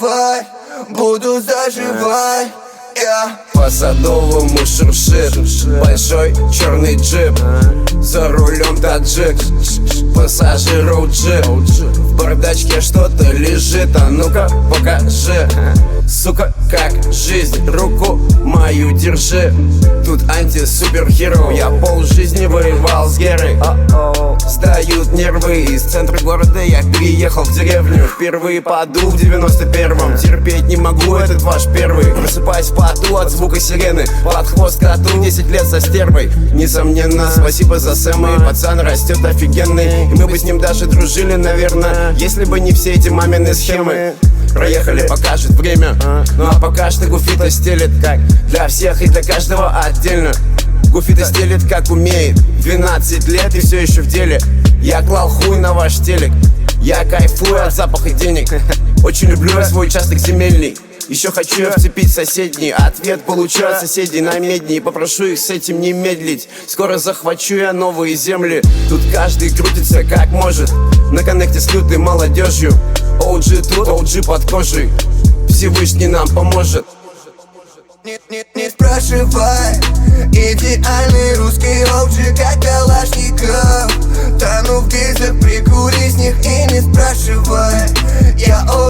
спрашивай, буду заживать. По Садовому шуршит большой черный джип, за рулем таджик, пассажиров джип. В бардачке что-то лежит, а ну-ка покажи. Сука, как жизнь, руку мою держи. Тут анти-супергеро, я полжизни воевал с Герой. Сдают нервы, из центра города я переехал в деревню. Впервые подул в 91-м, терпеть не могу этот ваш первый. Просыпаюсь в поту от звука сирены, под хвост коту 10 лет со стервой. Несомненно, спасибо за Сэма, и пацан растет офигенный. И мы бы с ним даже дружили, наверное, если бы не все эти мамины схемы. Проехали, покажет время, ну а пока что Гуфита стелит, как для всех и для каждого отдельно. Гуфита стелит как умеет, 12 лет и все еще в деле. Я клал хуй на ваш телек, я кайфую от запаха денег. Очень люблю я свой участок земельный. Еще хочу я вцепить соседний. Ответ получу от соседей на медни, и попрошу их с этим не медлить. Скоро захвачу я новые земли. Тут каждый крутится как может, на коннекте с лютой молодежью. OG тут, OG под кожей, Всевышний нам поможет. Не спрашивай, идеальный